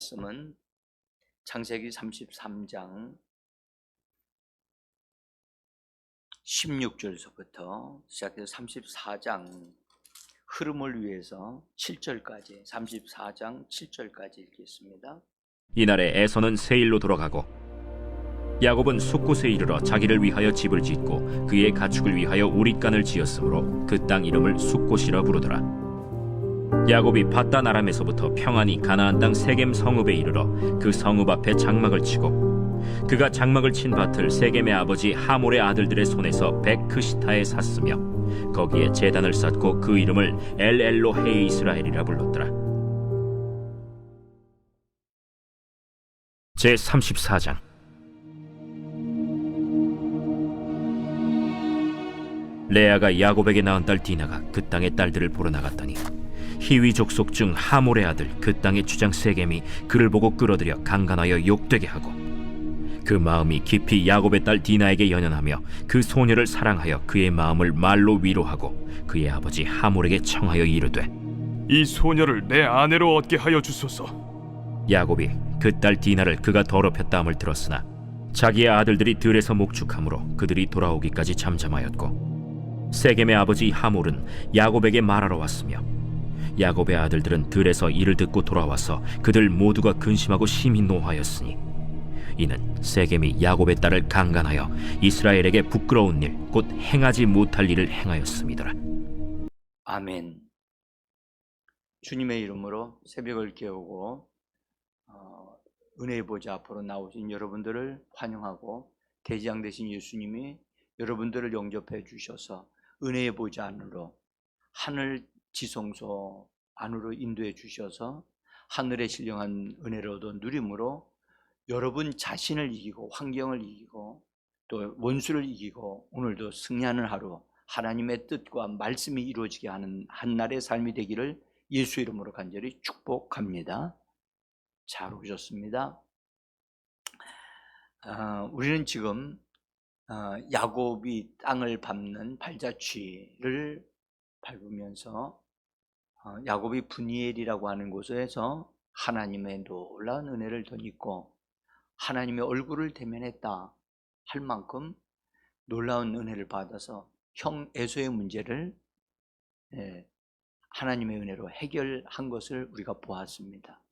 말씀은 창세기 33장 16절서부터 시작해서 34장 흐름을 위해서 7절까지 34장 7절까지 읽겠습니다. 이날에 에서는 세일로 돌아가고 야곱은 숫곳에 이르러 자기를 위하여 집을 짓고 그의 가축을 위하여 우릿간을 지었으므로 그 땅 이름을 숫곳이라 부르더라. 야곱이 밧단 아람에서부터 평안히 가나안 땅 세겜 성읍에 이르러 그 성읍 앞에 장막을 치고 그가 장막을 친 밭을 세겜의 아버지 하몰의 아들들의 손에서 백크시타에 샀으며 거기에 제단을 쌓고 그 이름을 엘엘로헤 이스라엘이라 불렀더라. 제 34장. 레아가 야곱에게 낳은 딸 디나가 그 땅의 딸들을 보러 나갔더니 히위 족속 중 하몰의 아들 그 땅의 주장 세겜이 그를 보고 끌어들여 강간하여 욕되게 하고 그 마음이 깊이 야곱의 딸 디나에게 연연하며 그 소녀를 사랑하여 그의 마음을 말로 위로하고 그의 아버지 하몰에게 청하여 이르되 이 소녀를 내 아내로 얻게 하여 주소서. 야곱이 그 딸 디나를 그가 더럽혔다 함을 들었으나 자기의 아들들이 들에서 목축함으로 그들이 돌아오기까지 잠잠하였고 세겜의 아버지 하몰은 야곱에게 말하러 왔으며 야곱의 아들들은 들에서 이를 듣고 돌아와서 그들 모두가 근심하고 심히 노하였으니 이는 세겜이 야곱의 딸을 강간하여 이스라엘에게 부끄러운 일 곧 행하지 못할 일을 행하였음이더라. 아멘. 주님의 이름으로 새벽을 깨우고 은혜의 보좌 앞으로 나오신 여러분들을 환영하고 대지장 되신 예수님이 여러분들을 영접해 주셔서 은혜의 보좌 안으로 하늘 지성소 안으로 인도해 주셔서 하늘의 신령한 은혜를 얻어 누림으로 여러분 자신을 이기고 환경을 이기고 또 원수를 이기고 오늘도 승리하는 하루, 하나님의 뜻과 말씀이 이루어지게 하는 한날의 삶이 되기를 예수 이름으로 간절히 축복합니다. 잘 오셨습니다. 우리는 지금 야곱이 땅을 밟는 발자취를 밟으면서 야곱이 분이엘이라고 하는 곳에서 하나님의 놀라운 은혜를 덧입고 하나님의 얼굴을 대면했다 할 만큼 놀라운 은혜를 받아서 형 에서의 문제를 하나님의 은혜로 해결한 것을 우리가 보았습니다.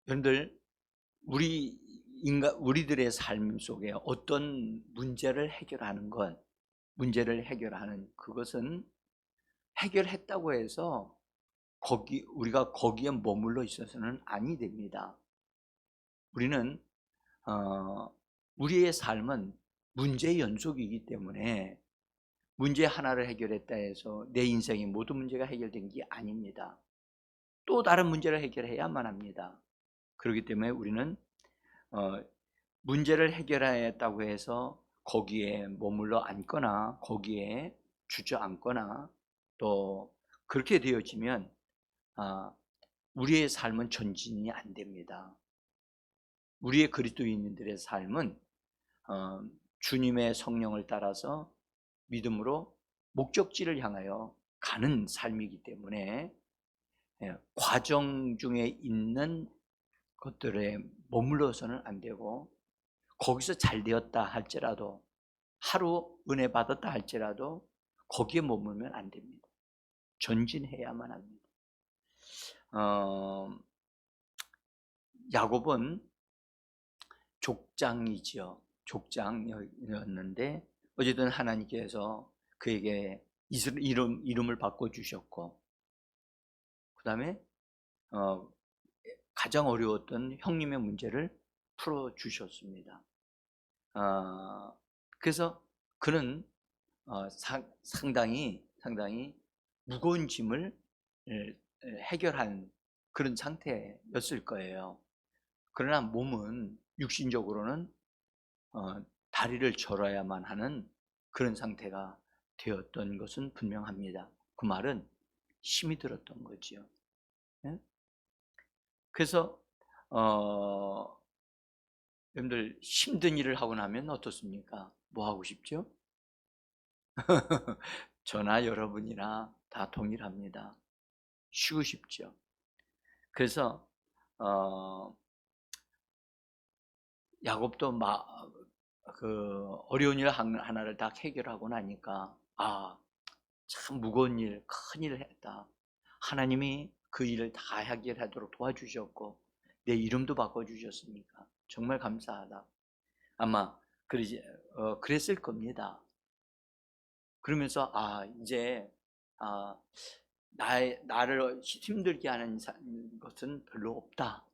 여러분들 우리들의 삶 속에 어떤 문제를 해결하는 그것은 해결했다고 해서 우리가 거기에 머물러 있어서는 아니 됩니다. 우리는 우리의 삶은 문제의 연속이기 때문에 문제 하나를 해결했다 해서 내 인생의 모든 문제가 해결된 게 아닙니다. 또 다른 문제를 해결해야만 합니다. 그렇기 때문에 우리는 문제를 해결했다고 해서 거기에 머물러 앉거나 거기에 주저앉거나 또 그렇게 되어지면 우리의 삶은 전진이 안 됩니다. 우리의 그리스도인들의 삶은 주님의 성령을 따라서 믿음으로 목적지를 향하여 가는 삶이기 때문에 과정 중에 있는 것들에 머물러서는 안 되고 거기서 잘 되었다 할지라도 하루 은혜 받았다 할지라도 거기에 머물면 안 됩니다. 전진해야만 합니다. 야곱은 족장이지요. 족장이었는데 어쨌든 하나님께서 그에게 이름을 바꿔주셨고 그 다음에 가장 어려웠던 형님의 문제를 풀어주셨습니다. 그래서 그는 상당히 무거운 짐을 해결한 그런 상태였을 거예요. 그러나 몸은 육신적으로는 다리를 절어야만 하는 그런 상태가 되었던 것은 분명합니다. 그 말은 힘이 들었던 거지요. 그래서 여러분들 힘든 일을 하고 나면 어떻습니까? 뭐 하고 싶죠? 저나 여러분이나 다 동일합니다. 쉬고 싶죠. 그래서 야곱도 어려운 일 하나를 다 해결하고 나니까 참 무거운 일, 큰 일을 했다. 하나님이 그 일을 다 해결하도록 도와주셨고 내 이름도 바꿔주셨으니까 정말 감사하다. 아마 그랬을 겁니다. 그러면서 이제 나를 힘들게 하는 것은 별로 없다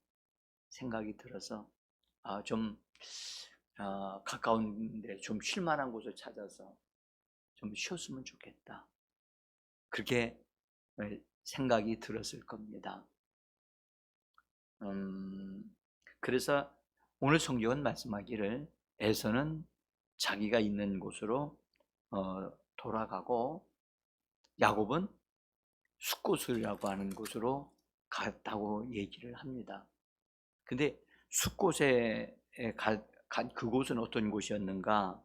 생각이 들어서 좀 가까운데 좀 쉴만한 곳을 찾아서 좀 쉬었으면 좋겠다. 그렇게 생각이 들었을 겁니다. 그래서 오늘 성경은 말씀하기를 에서는 자기가 있는 곳으로 돌아가고 야곱은 숫곳이라고 하는 곳으로 갔다고 얘기를 합니다. 근데 숫곳에 간 그곳은 어떤 곳이었는가?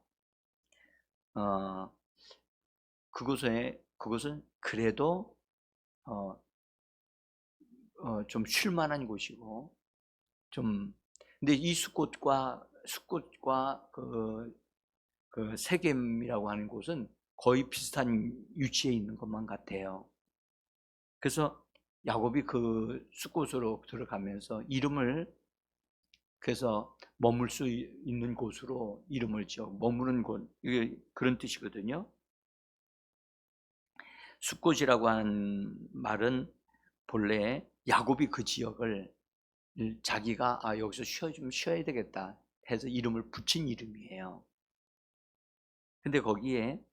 그곳은 그래도 좀 쉴만한 곳이고 근데 이 숫곳과 그 세겜이라고 하는 곳은 거의 비슷한 위치에 있는 것만 같아요. 그래서 야곱이 그 숫곳으로 들어가면서 이름을 그래서 머물 수 있는 곳으로 이름을 지어 머무는 곳, 이게 그런 뜻이거든요. 숫곳이라고 하는 말은 본래 야곱이 그 지역을 자기가 여기서 좀 쉬어야 되겠다 해서 이름을 붙인 이름이에요. 근데 거기에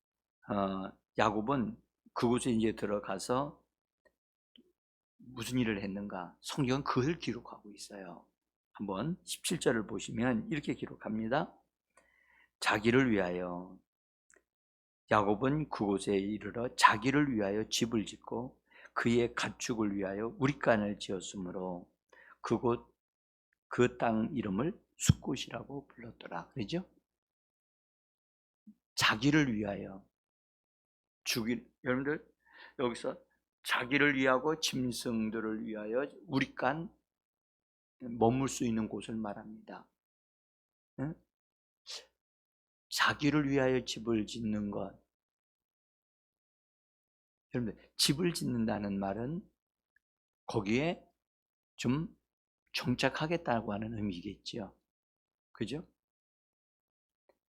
야곱은 그곳에 이제 들어가서 무슨 일을 했는가? 성경은 그걸 기록하고 있어요. 한번 17절을 보시면 이렇게 기록합니다. 자기를 위하여 야곱은 그곳에 이르러 자기를 위하여 집을 짓고 그의 가축을 위하여 우릿간을 지었으므로 그곳 그 땅 이름을 숫곳이라고 불렀더라. 그죠? 자기를 위하여 여러분들 여기서 자기를 위하고 짐승들을 위하여 우릿간 머물 수 있는 곳을 말합니다. 응? 자기를 위하여 집을 짓는 것. 여러분들 집을 짓는다는 말은 거기에 좀 정착하겠다고 하는 의미겠죠. 그죠?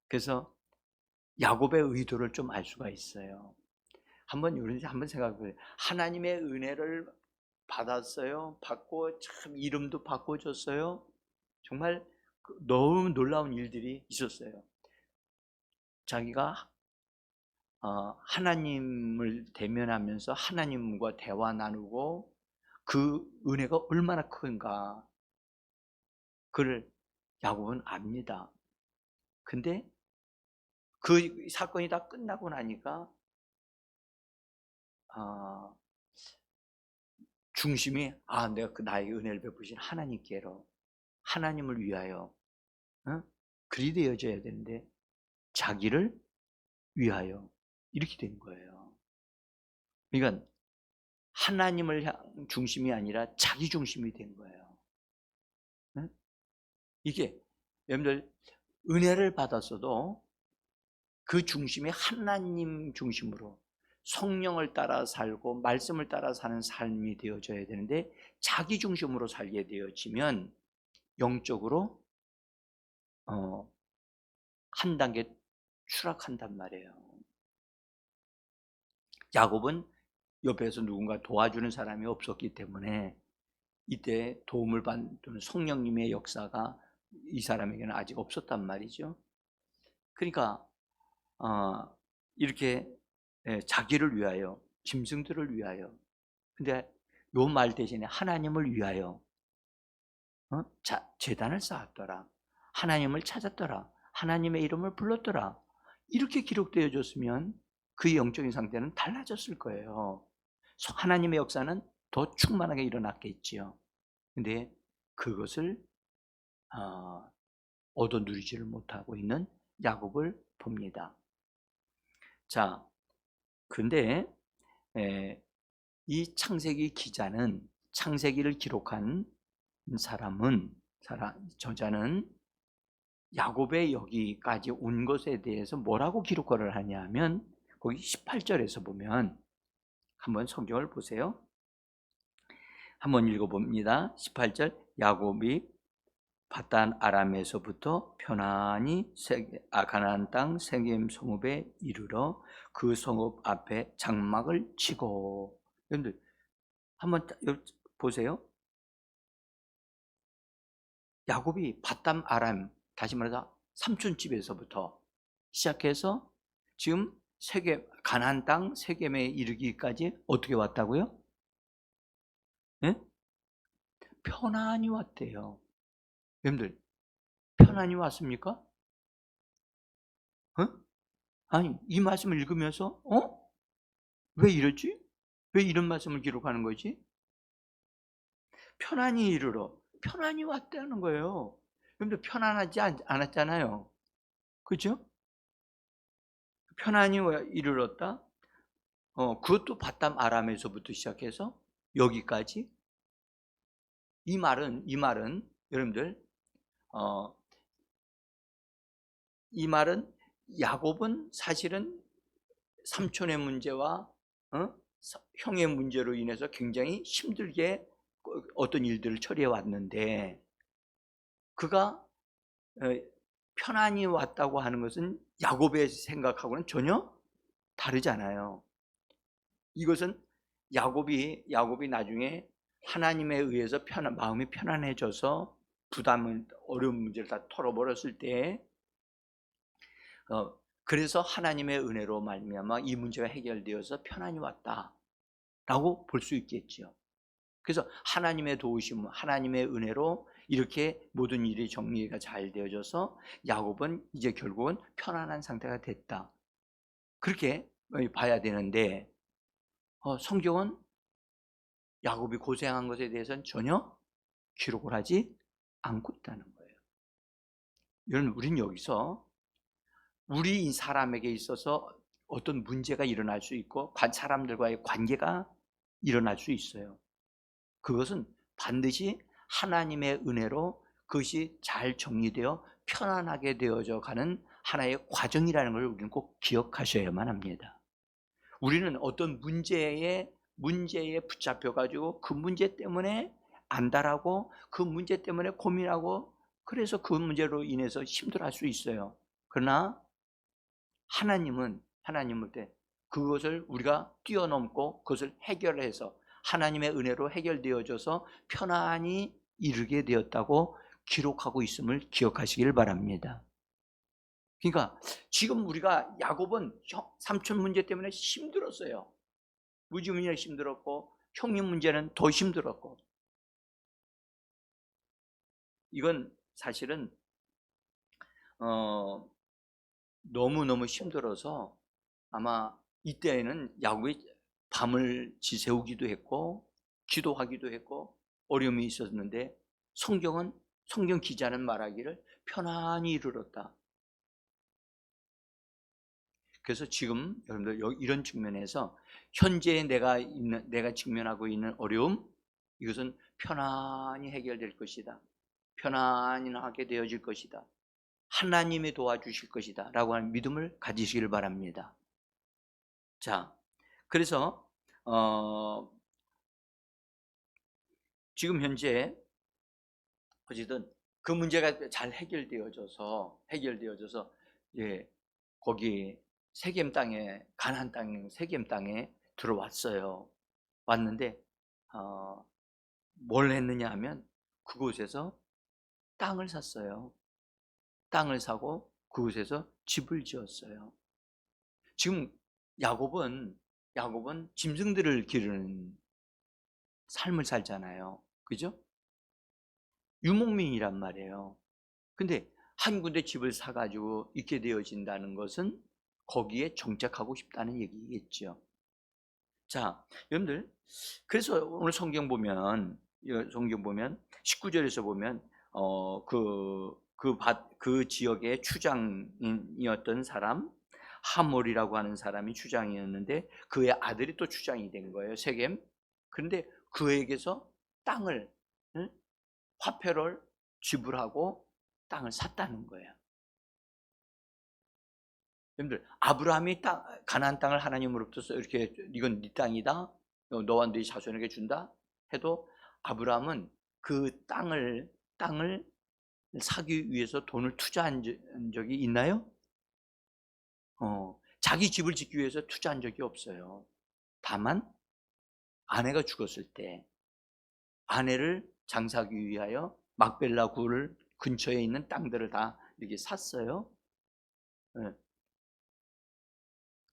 그래서 야곱의 의도를 좀 알 수가 있어요. 한번 생각해 보세요. 하나님의 은혜를 받았어요. 받고 참 이름도 바꿔줬어요. 정말 너무 놀라운 일들이 있었어요. 자기가 하나님을 대면하면서 하나님과 대화 나누고 그 은혜가 얼마나 큰가 그를 야곱은 압니다. 근데 그 사건이 다 끝나고 나니까 중심이 내가 나에게 은혜를 베푸신 하나님께로 하나님을 위하여 그리 되어져야 되는데 자기를 위하여 이렇게 된 거예요. 그러니까 하나님을 중심이 아니라 자기 중심이 된 거예요. 이게 여러분들 은혜를 받았어도 그 중심이 하나님 중심으로 성령을 따라 살고 말씀을 따라 사는 삶이 되어져야 되는데 자기 중심으로 살게 되어지면 영적으로 한 단계 추락한단 말이에요. 야곱은 옆에서 누군가 도와주는 사람이 없었기 때문에 이때 도움을 받는 성령님의 역사가 이 사람에게는 아직 없었단 말이죠. 그러니까 이렇게 자기를 위하여 짐승들을 위하여 근데 요 말 대신에 하나님을 위하여 제단을 쌓았더라. 하나님을 찾았더라. 하나님의 이름을 불렀더라. 이렇게 기록되어졌으면 그의 영적인 상태는 달라졌을 거예요. 하나님의 역사는 더 충만하게 일어났겠지요. 근데 그것을 얻어 누리지를 못하고 있는 야곱을 봅니다. 자, 근데 이 창세기 기자는 창세기를 기록한 저자는 야곱의 여기까지 온 것에 대해서 뭐라고 기록을 하냐면 거기 18절에서 보면 한번 성경을 보세요. 한번 읽어봅니다. 18절 야곱이 바단 아람에서부터 편안히 가나안 땅 세겜 성읍에 이르러 그 성읍 앞에 장막을 치고. 여러분들 한번 보세요. 야곱이 바단 아람, 다시 말해서 삼촌집에서부터 시작해서 지금 가나안 땅 세겜에 이르기까지 어떻게 왔다고요? 네? 편안히 왔대요. 여러분들 편안히 왔습니까? 아니, 이 말씀을 읽으면서 왜 이러지? 왜 이런 말씀을 기록하는 거지? 편안히 이르러 편안히 왔다는 거예요. 여러분들 편안하지 않았잖아요. 그렇죠? 편안히 이르렀다. 그것도 바담 아람에서부터 시작해서 여기까지. 이 말은 여러분들 이 말은 야곱은 사실은 삼촌의 문제와 형의 문제로 인해서 굉장히 힘들게 어떤 일들을 처리해 왔는데, 그가 편안히 왔다고 하는 것은 야곱의 생각하고는 전혀 다르잖아요. 이것은 야곱이 나중에 하나님에 의해서 마음이 편안해져서 어려운 문제를 다 털어버렸을 때, 그래서 하나님의 은혜로 말미암아 이 문제가 해결되어서 편안히 왔다라고 볼 수 있겠죠. 그래서 하나님의 도우심, 하나님의 은혜로 이렇게 모든 일이 정리가 잘 되어져서 야곱은 이제 결국은 편안한 상태가 됐다, 그렇게 봐야 되는데, 성경은 야곱이 고생한 것에 대해서는 전혀 기록을 하지 않고 있다는 거예요. 여러분, 우린 여기서 우리 사람에게 있어서 어떤 문제가 일어날 수 있고 사람들과의 관계가 일어날 수 있어요. 그것은 반드시 하나님의 은혜로 그것이 잘 정리되어 편안하게 되어져 가는 하나의 과정이라는 걸 우리는 꼭 기억하셔야만 합니다. 우리는 어떤 문제에 붙잡혀가지고 그 문제 때문에 안달하고 그 문제 때문에 고민하고 그래서 그 문제로 인해서 힘들어할 수 있어요. 그러나 하나님은 그것을 우리가 뛰어넘고 그것을 해결해서 하나님의 은혜로 해결되어져서 편안히 이르게 되었다고 기록하고 있음을 기억하시길 바랍니다. 그러니까 지금 우리가 야곱은 삼촌 문제 때문에 힘들었어요. 무지문제 힘들었고 형님 문제는 더 힘들었고, 이건 사실은 너무너무 힘들어서 아마 이때에는 야곱이 밤을 지새우기도 했고 기도하기도 했고 어려움이 있었는데, 성경 기자는 말하기를 편안히 이르렀다. 그래서 지금 여러분들 이런 측면에서 현재 내가 직면하고 있는 어려움, 이것은 편안히 해결될 것이다, 편안히 하게 되어질 것이다, 하나님이 도와주실 것이다 라고 하는 믿음을 가지시길 바랍니다. 자, 그래서 지금 현재 어쨌든 그 문제가 잘 해결되어져서 거기 세겜 땅에, 가나안 땅 세겜 땅에 들어왔어요. 왔는데 뭘 했느냐 하면 그곳에서 땅을 샀어요. 땅을 사고 그곳에서 집을 지었어요. 지금 야곱은 짐승들을 기르는 삶을 살잖아요. 그죠? 유목민이란 말이에요. 근데 한 군데 집을 사가지고 있게 되어진다는 것은 거기에 정착하고 싶다는 얘기겠죠. 자, 여러분들, 그래서 오늘 성경 보면 19절에서 보면 그 지역의 추장이었던 사람, 하몰이라고 하는 사람이 추장이었는데 그의 아들이 또 추장이 된 거예요, 세겜. 그런데 그에게서 땅을, 응? 화폐를 지불하고 땅을 샀다는 거예요. 여러분들, 아브라함이 가나안 땅을 하나님으로부터 이렇게 이건 네 땅이다, 너와 네 자손에게 준다 해도 아브라함은 그 땅을 사기 위해서 돈을 투자한 적이 있나요? 자기 집을 짓기 위해서 투자한 적이 없어요. 다만 아내가 죽었을 때 아내를 장사하기 위하여 막벨라 굴 근처에 있는 땅들을 다 이렇게 샀어요. 예.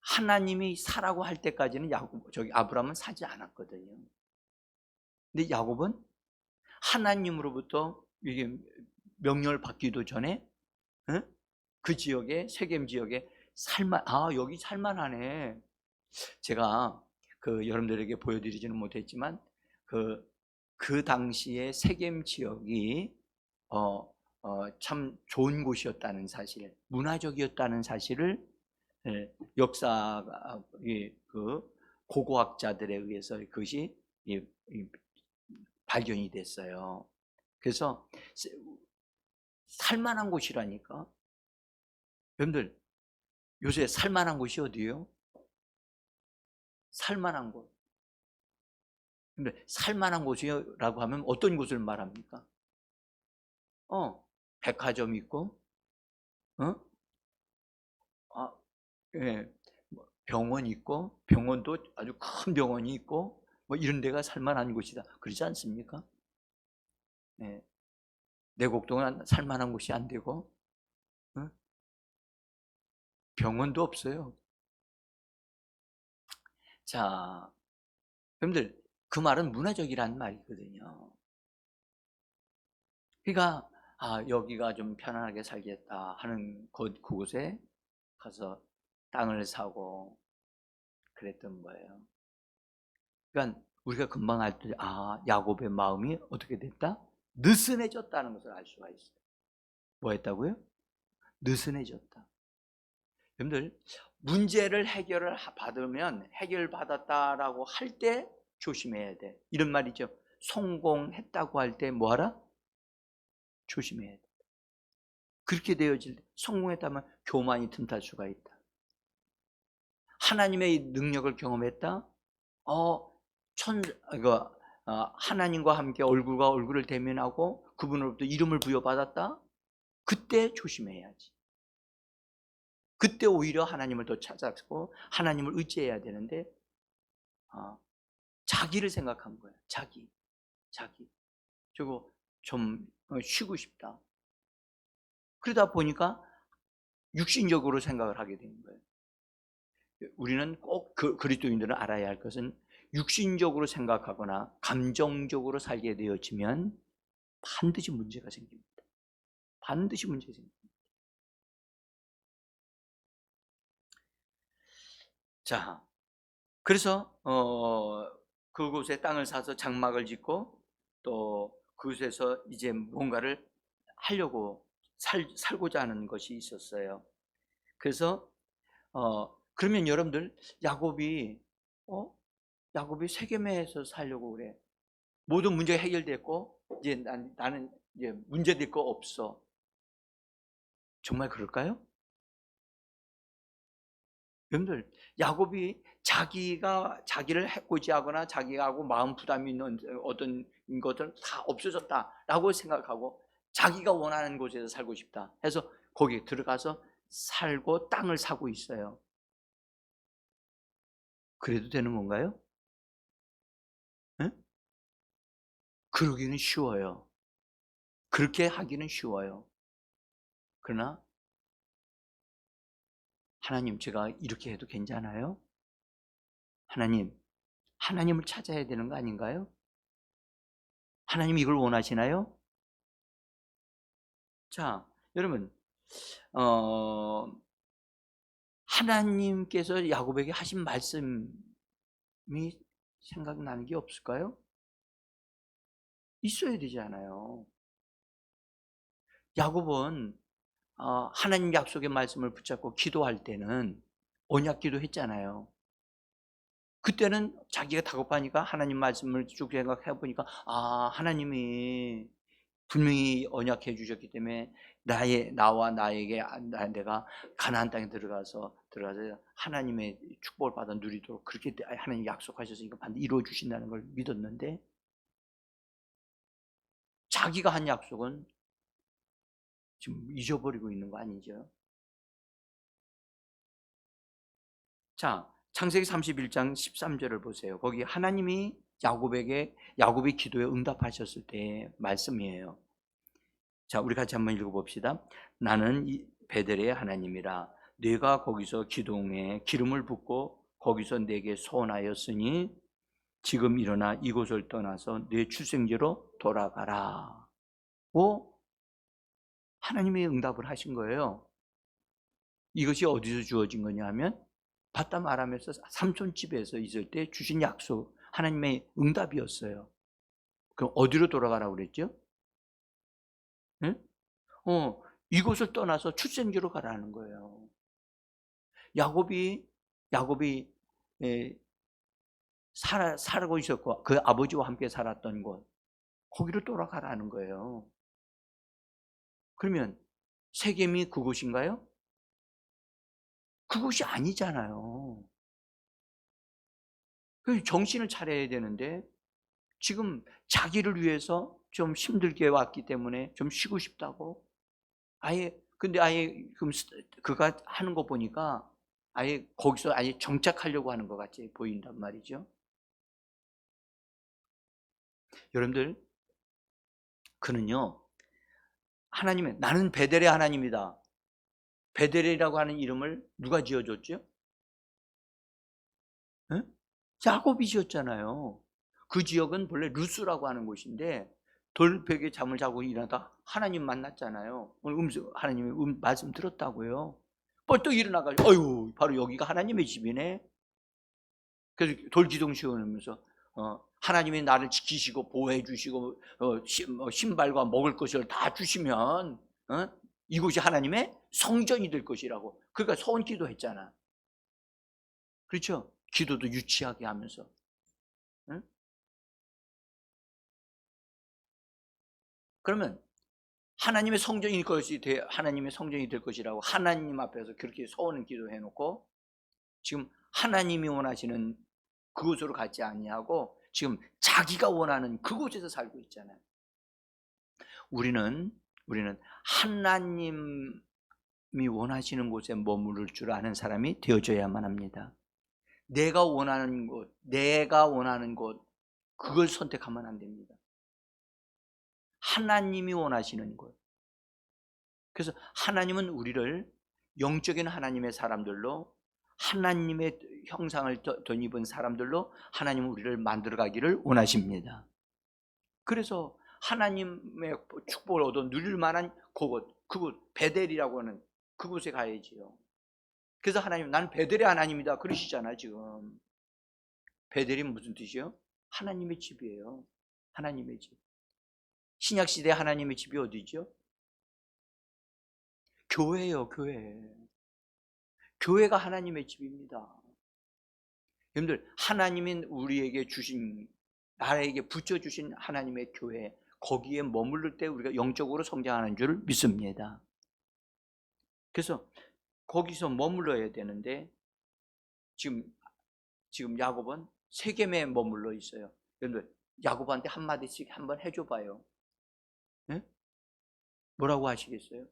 하나님이 사라고 할 때까지는 아브라함은 사지 않았거든요. 근데 야곱은 하나님으로부터 이게 명령을 받기도 전에, 예? 그 지역에, 세겜 지역에 여기 살만하네. 제가 여러분들에게 보여드리지는 못했지만 그 당시에 세겜 지역이 참 좋은 곳이었다는 사실, 문화적이었다는 사실을 역사 고고학자들에 의해서 그것이 발견이 됐어요. 그래서 살만한 곳이라니까. 여러분들, 요새 살만한 곳이 어디예요? 살만한 곳. 근데 살만한 곳이라고 하면 어떤 곳을 말합니까? 백화점 있고, 예, 병원 있고, 병원도 아주 큰 병원이 있고, 뭐 이런 데가 살만한 곳이다. 그러지 않습니까? 예, 내곡동은 살만한 곳이 안 되고, 병원도 없어요. 자, 여러분들, 그 말은 문화적이라는 말이거든요. 그러니까 여기가 좀 편안하게 살겠다 하는 그곳에 가서 땅을 사고 그랬던 거예요. 그러니까 우리가 금방 알 때 야곱의 마음이 어떻게 됐다? 느슨해졌다는 것을 알 수가 있어요. 뭐 했다고요? 느슨해졌다. 여러분들, 문제를 받으면 해결받았다라고 할 때 조심해야 돼. 이런 말이죠. 성공했다고 할 때 뭐하라? 조심해야 돼. 그렇게 되어질 때, 성공했다면 교만이 틈탈 수가 있다. 하나님의 능력을 경험했다? 하나님과 함께 얼굴과 얼굴을 대면하고 그분으로부터 이름을 부여받았다? 그때 조심해야지. 그때 오히려 하나님을 더 찾았고 하나님을 의지해야 되는데 자기를 생각한 거예요. 자기. 저거 좀 쉬고 싶다. 그러다 보니까 육신적으로 생각을 하게 되는 거예요. 우리는 꼭 그리스도인들은 알아야 할 것은 육신적으로 생각하거나 감정적으로 살게 되어지면 반드시 문제가 생깁니다. 반드시 문제가 생깁니다. 자, 그래서 그곳에 땅을 사서 장막을 짓고 또 그곳에서 이제 뭔가를 하려고 살고자 하는 것이 있었어요. 그래서 그러면 여러분들, 야곱이 세겜에서 살려고 그래. 모든 문제가 해결됐고 이제 나는 이제 문제될 거 없어. 정말 그럴까요? 여러분들, 야곱이 자기를 해코지하거나 자기가 하고 마음 부담이 있는 어떤 것들은 다 없어졌다라고 생각하고 자기가 원하는 곳에서 살고 싶다 해서 거기에 들어가서 살고 땅을 사고 있어요. 그래도 되는 건가요? 네? 그러기는 쉬워요. 그렇게 하기는 쉬워요. 그러나 하나님, 제가 이렇게 해도 괜찮아요? 하나님을 찾아야 되는 거 아닌가요? 하나님이 이걸 원하시나요? 자, 여러분, 하나님께서 야곱에게 하신 말씀이 생각나는 게 없을까요? 있어야 되잖아요. 야곱은 하나님 약속의 말씀을 붙잡고 기도할 때는 언약 기도했잖아요. 그때는 자기가 다급하니까 하나님 말씀을 쭉 생각해 보니까 하나님이 분명히 언약해 주셨기 때문에 나와 나에게 내가 가나안 땅에 들어가서 하나님의 축복을 받아 누리도록 그렇게 하나님 약속하셔서 반드시 이루어 주신다는 걸 믿었는데, 자기가 한 약속은 지금 잊어버리고 있는 거 아니죠? 자, 창세기 31장 13절을 보세요. 거기 하나님이 야곱이 기도에 응답하셨을 때 말씀이에요. 자, 우리 같이 한번 읽어봅시다. 나는 베델의 하나님이라. 네가 거기서 기둥에 기름을 붓고 거기서 내게 소원하였으니 지금 일어나 이곳을 떠나서 네 출생지로 돌아가라. 하나님이 응답을 하신 거예요. 이것이 어디서 주어진 거냐 하면 바담 아람에서 삼손 집에서 있을 때 주신 약속, 하나님의 응답이었어요. 그럼 어디로 돌아가라고 그랬죠? 응? 이곳을 떠나서 출생지로 가라는 거예요. 야곱이 살고 있었고 그 아버지와 함께 살았던 곳, 거기로 돌아가라는 거예요. 그러면 세겜이 그곳인가요? 그곳이 아니잖아요. 정신을 차려야 되는데 지금 자기를 위해서 좀 힘들게 왔기 때문에 좀 쉬고 싶다고 근데 그럼 그가 하는 거 보니까 거기서 정착하려고 하는 것 같이 보인단 말이죠. 여러분들, 그는요, 나는 베델의 하나님이다. 베델이라고 하는 이름을 누가 지어줬죠? 네? 야곱이 지었잖아요. 그 지역은 본래 루스라고 하는 곳인데 돌벽에 잠을 자고 일어나다 하나님 만났잖아요. 오늘 하나님의 말씀 들었다고요. 벌떡 일어나가지고 어휴, 바로 여기가 하나님의 집이네. 그래서 돌기둥 씌우면서 하나님이 나를 지키시고 보호해 주시고 신발과 먹을 것을 다 주시면 이곳이 하나님의 성전이 될 것이라고. 그러니까 소원 기도했잖아. 그렇죠? 기도도 유치하게 하면서. 응? 그러면 하나님의 성전이 될 것이라고 하나님 앞에서 그렇게 소원 기도해 놓고 지금 하나님이 원하시는 그곳으로 가지 아니하고 지금 자기가 원하는 그곳에서 살고 있잖아요. 우리는 하나님이 원하시는 곳에 머무를 줄 아는 사람이 되어져야만 합니다. 내가 원하는 곳, 그걸 선택하면 안 됩니다. 하나님이 원하시는 곳. 그래서 하나님은 우리를 영적인 하나님의 사람들로, 하나님의 형상을 덧입은 사람들로 하나님은 우리를 만들어가기를 원하십니다. 그래서 하나님의 축복을 얻어 누릴 만한 그곳 베델이라고 하는 그곳에 가야지요. 그래서 하나님, 나는 베델의 하나님이다 그러시잖아요. 지금 베델이 무슨 뜻이요? 하나님의 집이에요. 하나님의 집. 신약시대 하나님의 집이 어디죠? 교회예요. 교회가 하나님의 집입니다. 여러분들, 하나님인 우리에게 나에게 붙여주신 하나님의 교회, 거기에 머무를 때 우리가 영적으로 성장하는 줄 믿습니다. 그래서 거기서 머물러야 되는데 지금 야곱은 세겜에 머물러 있어요. 여러분들, 야곱한테 한마디씩 한번 해줘봐요. 네? 뭐라고 하시겠어요?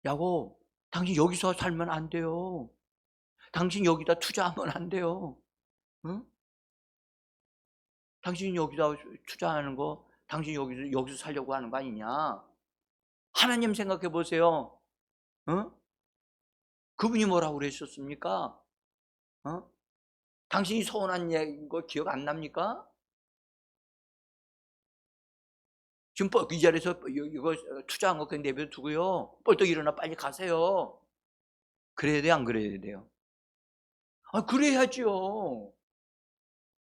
야곱, 당신 여기서 살면 안 돼요. 당신 여기다 투자하면 안 돼요. 응? 당신이 여기다 투자하는 거, 당신이 여기서 살려고 하는 거 아니냐? 하나님 생각해 보세요. 그분이 뭐라고 그러셨습니까? 당신이 서운한 거 기억 안 납니까? 지금 이 자리에서 이거 투자한 거 그냥 내버려 두고요. 벌떡 일어나 빨리 가세요. 그래야 돼요, 안 그래야 돼요? 그래야죠.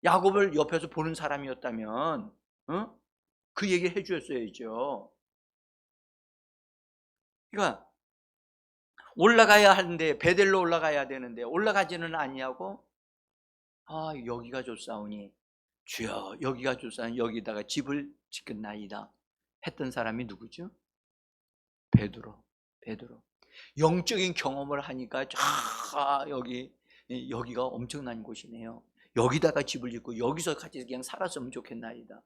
야곱을 옆에서 보는 사람이었다면 그 얘기를 해주었어야죠. 그러니까 올라가야 하는데, 베델로 올라가야 되는데 올라가지는 아니하고 여기가 좋사오니 주여 여기가 좋사오니 여기다가 집을 짓겠나이다 했던 사람이 누구죠? 베드로. 영적인 경험을 하니까 여기가 엄청난 곳이네요. 여기다가 집을 짓고 여기서 같이 그냥 살았으면 좋겠나이다.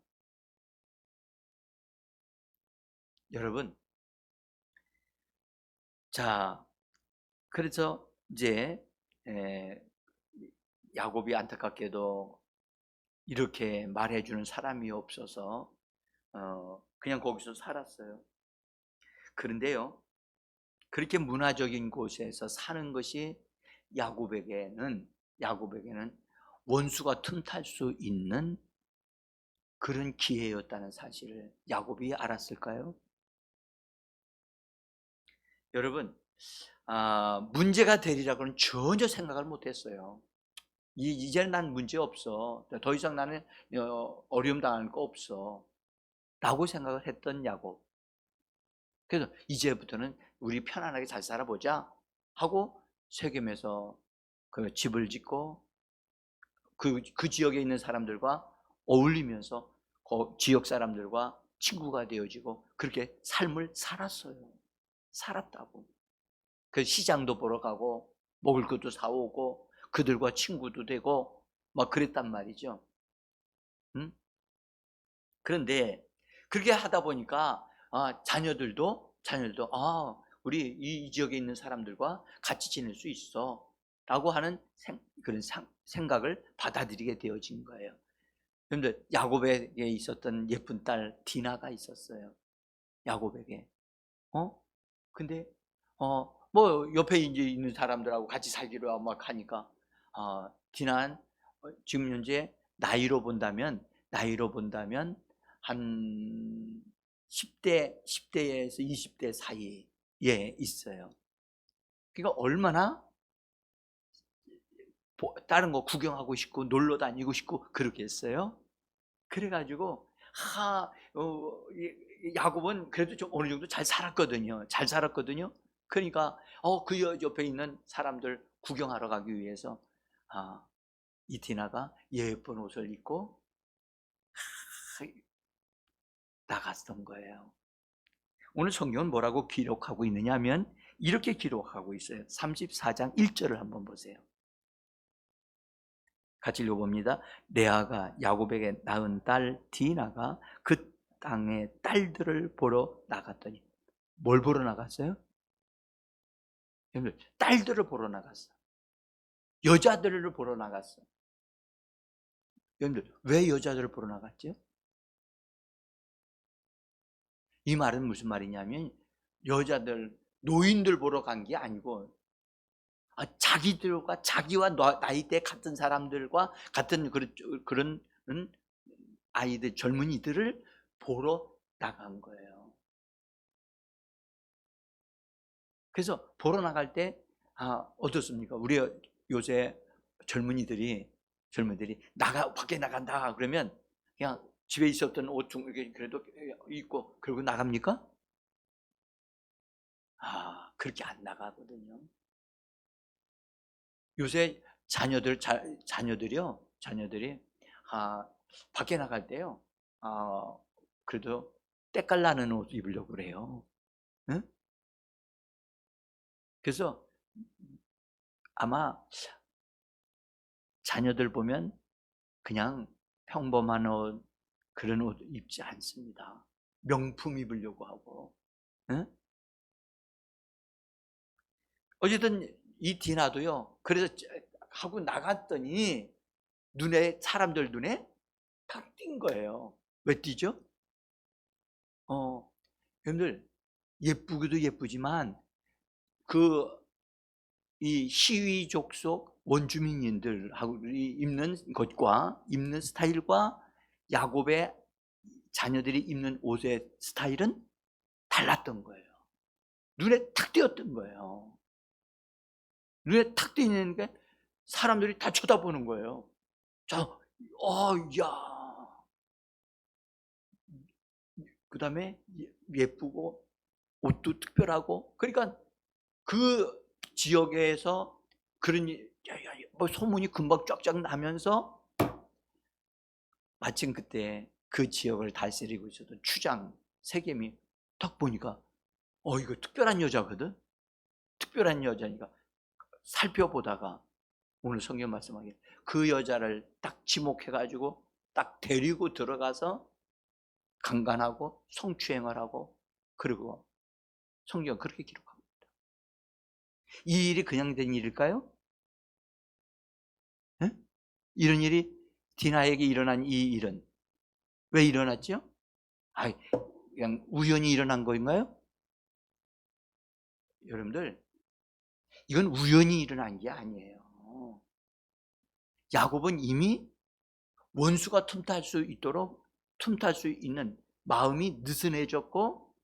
여러분, 자, 그래서 이제 야곱이 안타깝게도 이렇게 말해주는 사람이 없어서 그냥 거기서 살았어요. 그런데요, 그렇게 문화적인 곳에서 사는 것이 야곱에게는 원수가 틈탈 수 있는 그런 기회였다는 사실을 야곱이 알았을까요? 여러분, 문제가 되리라고는 전혀 생각을 못했어요. 이제는 난 문제 없어. 더 이상 나는 어려움 당할 거 없어. 라고 생각을 했던 야곱. 그래서 이제부터는 우리 편안하게 잘 살아보자 하고 세겜에서 그 집을 짓고 그 지역에 있는 사람들과 어울리면서 그 지역 사람들과 친구가 되어지고 그렇게 삶을 살았다고. 그 시장도 보러 가고 먹을 것도 사오고 그들과 친구도 되고 막 그랬단 말이죠. 응? 그런데 그렇게 하다 보니까 자녀들도 우리 이 지역에 있는 사람들과 같이 지낼 수 있어 라고 하는 그런 생각을 받아들이게 되어진 거예요. 여러분들, 야곱에게 있었던 예쁜 딸 디나가 있었어요. 야곱에게. 근데 뭐 옆에 이제 있는 사람들하고 같이 살기로 막 하니까 디나는 지금 현재 나이로 본다면 한 10대에서 20대 사이에 있어요. 그러니까 얼마나 다른 거 구경하고 싶고 놀러 다니고 싶고 그러겠어요. 그래가지고 야곱은 그래도 좀 어느 정도 잘 살았거든요. 그러니까 그 옆에 있는 사람들 구경하러 가기 위해서 이 디나가 예쁜 옷을 입고 나갔던 거예요. 오늘 성경은 뭐라고 기록하고 있느냐 하면 이렇게 기록하고 있어요. 34장 1절을 한번 보세요. 같이 읽어봅니다. 레아가 야곱에게 낳은 딸 디나가 그 땅의 딸들을 보러 나갔더니, 뭘 보러 나갔어요? 여러분들, 딸들을 보러 나갔어. 여자들을 보러 나갔어. 여러분들, 왜 여자들을 보러 나갔죠? 이 말은 무슨 말이냐면 노인들 보러 간 게 아니고 자기와 나이대 같은 사람들과 같은 그런 아이들, 젊은이들을 보러 나간 거예요. 그래서 보러 나갈 때 어떻습니까? 우리 요새 젊은이들이 밖에 나간다 그러면 그냥 집에 있었던 옷 중 그래도 입고 그러고 나갑니까? 그렇게 안 나가거든요. 요새 자녀들이 밖에 나갈 때요, 그래도 때깔나는 옷 입으려고 그래요. 응? 그래서 아마 자녀들 보면 그냥 평범한 옷, 그런 옷 입지 않습니다. 명품 입으려고 하고. 응? 어쨌든 이 디나도요, 그래서 하고 나갔더니 사람들 눈에 탁 띈 거예요. 왜 띄죠? 여러분들, 예쁘기도 예쁘지만 이 시위족 속 원주민들하고 입는 것과 입는 스타일과 야곱의 자녀들이 입는 옷의 스타일은 달랐던 거예요. 눈에 탁 띄었던 거예요. 눈에 탁 띄는 게 사람들이 다 쳐다보는 거예요. 야. 그 다음에 예쁘고 옷도 특별하고, 그러니까 그 지역에서 그러니 뭐 소문이 금방 쫙쫙 나면서 마침 그때 그 지역을 다스리고 있었던 추장 세겜이 딱 보니까 이거 특별한 여자거든. 특별한 여자니까 살펴보다가 오늘 성경 말씀하기에 그 여자를 딱 지목해가지고 딱 데리고 들어가서 강간하고 성추행을 하고, 그리고 성경 그렇게 기록합니다. 이 일이 그냥 된 일일까요? 네? 이런 일이 디나에게 일어난 이 일은 왜 일어났죠? 그냥 우연히 일어난 거인가요? 여러분들, 이건 우연히 일어난 게 아니에요. 야곱은 이미 원수가 틈탈 수 있도록 틈탈 수 있는 마음이 느슨해졌고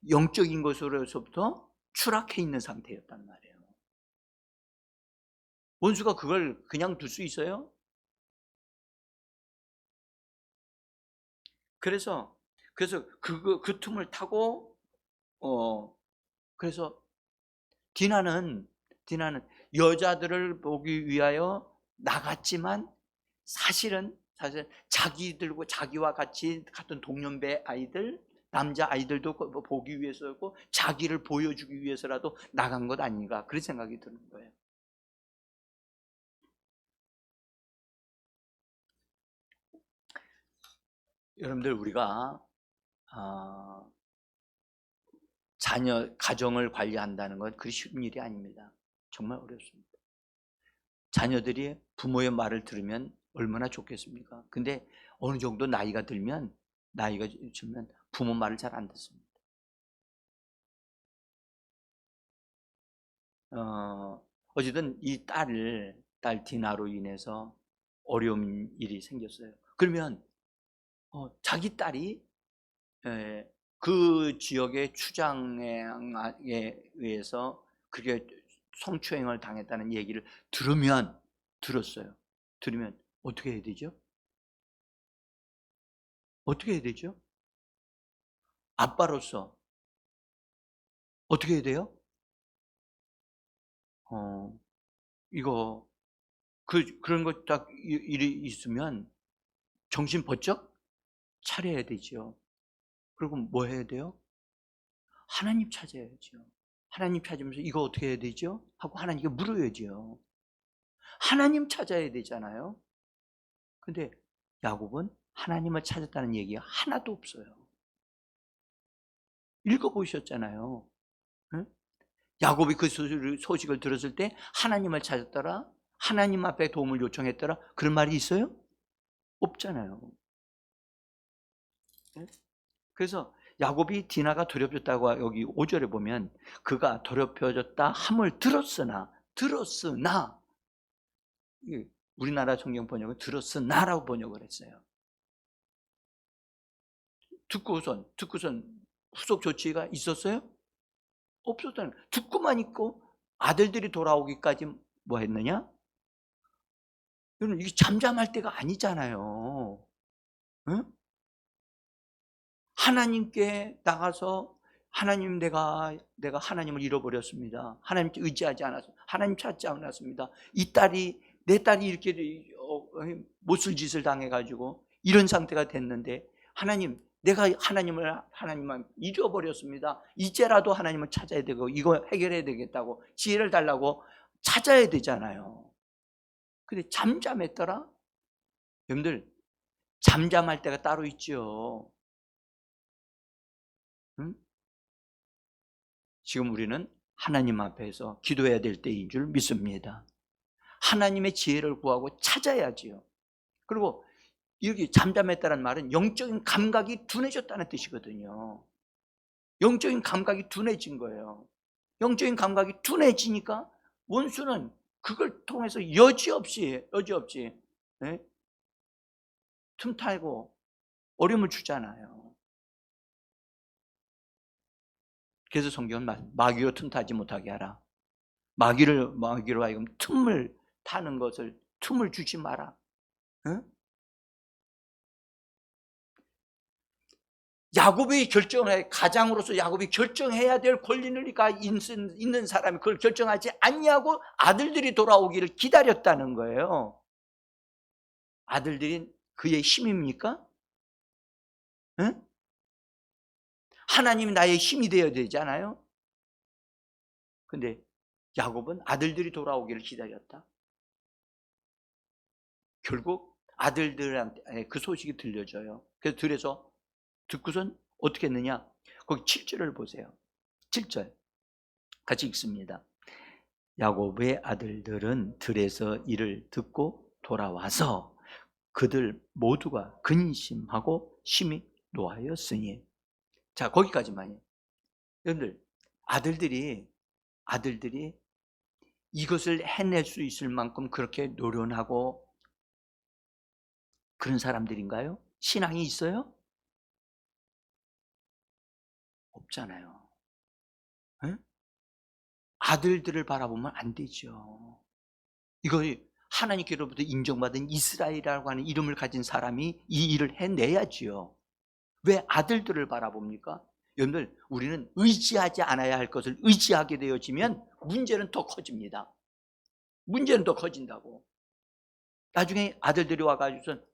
영적인 것으로서부터 추락해 있는 상태였단 말이에요. 원수가 그걸 그냥 둘 수 있어요? 그래서 그 틈을 타고 그래서 디나는 여자들을 보기 위하여 나갔지만 사실은 자기와 같이 같은 동년배 아이들, 남자 아이들도 보기 위해서였고 자기를 보여주기 위해서라도 나간 것 아닌가, 그런 생각이 드는 거예요. 여러분들, 우리가 가정을 관리한다는 건 그리 쉬운 일이 아닙니다. 정말 어렵습니다. 자녀들이 부모의 말을 들으면 얼마나 좋겠습니까? 근데 어느 정도 나이가 들면 부모 말을 잘 안 듣습니다. 어쨌든 이 딸 디나로 인해서 어려운 일이 생겼어요. 그러면 자기 딸이 그 지역의 추장에 의해서 그게 성추행을 당했다는 얘기를 들었어요. 들으면 어떻게 해야 되죠? 어떻게 해야 되죠? 아빠로서 어떻게 해야 돼요? 이거 그런 것 딱 일이 있으면 정신 번쩍 차려야 되죠. 그리고 뭐 해야 돼요? 하나님 찾아야죠. 하나님 찾으면서 이거 어떻게 해야 되죠? 하고 하나님께 물어야죠. 하나님 찾아야 되잖아요. 근데 야곱은 하나님을 찾았다는 얘기가 하나도 없어요. 읽어보셨잖아요. 응? 야곱이 그 소식을 들었을 때 하나님을 찾았더라, 하나님 앞에 도움을 요청했더라, 그런 말이 있어요? 없잖아요. 그래서 야곱이 디나가 더럽혔다고 여기 5절에 보면 그가 더럽혀졌다 함을 들었으나 우리나라 성경 번역은 들었으나라고 번역을 했어요. 듣고선 후속 조치가 있었어요? 없었다는 거예요. 듣고만 있고 아들들이 돌아오기까지 뭐 했느냐? 여러분, 이게 잠잠할 때가 아니잖아요. 응? 하나님께 나가서 하나님, 내가 하나님을 잃어버렸습니다. 하나님 의지하지 않았습니다. 하나님 찾지 않았습니다. 내 딸이 이렇게 못쓸 짓을 당해가지고 이런 상태가 됐는데 하나님, 내가 하나님만 잊어버렸습니다. 이제라도 하나님을 찾아야 되고 이거 해결해야 되겠다고 지혜를 달라고 찾아야 되잖아요. 근데 잠잠했더라? 여러분들, 잠잠할 때가 따로 있죠. 응? 지금 우리는 하나님 앞에서 기도해야 될 때인 줄 믿습니다. 하나님의 지혜를 구하고 찾아야지요. 그리고 여기 잠잠했다는 말은 영적인 감각이 둔해졌다는 뜻이거든요. 영적인 감각이 둔해진 거예요. 영적인 감각이 둔해지니까 원수는 그걸 통해서 여지없이 네? 틈타고 어려움을 주잖아요. 그래서 성경은 마귀로 틈타지 못하게 하라. 마귀로 하여금 틈을 타는 것을 틈을 주지 마라. 응? 야곱이 결정해, 가장으로서 야곱이 결정해야 될 권리가 있는 사람이 그걸 결정하지 않냐고 아들들이 돌아오기를 기다렸다는 거예요. 아들들이 그의 힘입니까? 응? 하나님이 나의 힘이 되어야 되잖아요. 근데 야곱은 아들들이 돌아오기를 기다렸다. 결국 아들들한테 그 소식이 들려져요. 그래서 들에서 듣고선 어떻게 했느냐? 거기 7절을 보세요. 7절 같이 읽습니다. 야곱의 아들들은 들에서 이를 듣고 돌아와서 그들 모두가 근심하고 심히 노하였으니. 자, 거기까지만요. 여러분들, 아들들이 이것을 해낼 수 있을 만큼 그렇게 노련하고 그런 사람들인가요? 신앙이 있어요? 없잖아요. 응? 아들들을 바라보면 안 되죠. 이거 하나님께로부터 인정받은 이스라엘이라고 하는 이름을 가진 사람이 이 일을 해내야지요. 왜 아들들을 바라봅니까? 여러분들, 우리는 의지하지 않아야 할 것을 의지하게 되어지면 문제는 더 커집니다. 문제는 더 커진다고. 나중에 아들들이 와가지고선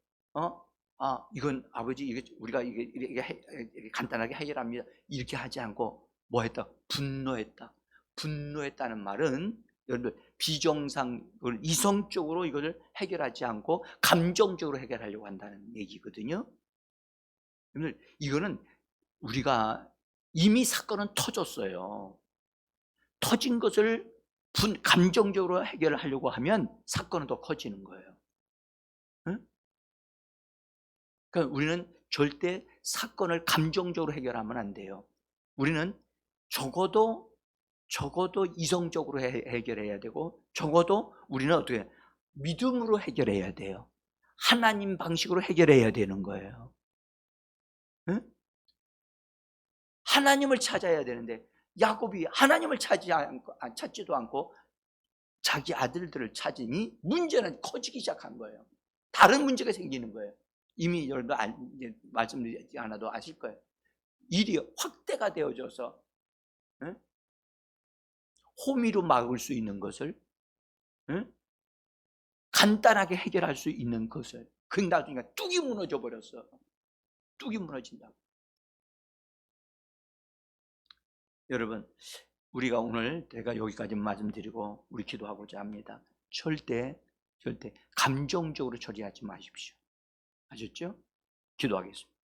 이건 아버지, 이게 우리가 이게 간단하게 해결합니다. 이렇게 하지 않고 뭐 했다? 분노했다. 분노했다는 말은 여러분들 비정상을 이성적으로 이것을 해결하지 않고 감정적으로 해결하려고 한다는 얘기거든요. 여러분들, 이거는 우리가 이미 사건은 터졌어요. 터진 것을 감정적으로 해결하려고 하면 사건은 더 커지는 거예요. 응? 그러니까 우리는 절대 사건을 감정적으로 해결하면 안 돼요. 우리는 적어도 이성적으로 해결해야 되고, 적어도 우리는 어떻게 믿음으로 해결해야 돼요. 하나님 방식으로 해결해야 되는 거예요. 응? 하나님을 찾아야 되는데 야곱이 하나님을 찾지도 않고 자기 아들들을 찾으니 문제는 커지기 시작한 거예요. 다른 문제가 생기는 거예요. 이미 여러분도 말씀드리지 않아도 아실 거예요. 일이 확대가 되어져서 호미로 막을 수 있는 것을 간단하게 해결할 수 있는 것을 그 나중에 뚝이 무너져 버렸어. 뚝이 무너진다. 여러분, 우리가 오늘 제가 여기까지 말씀드리고 우리 기도하고자 합니다. 절대 감정적으로 처리하지 마십시오. 아셨죠? 기도하겠습니다.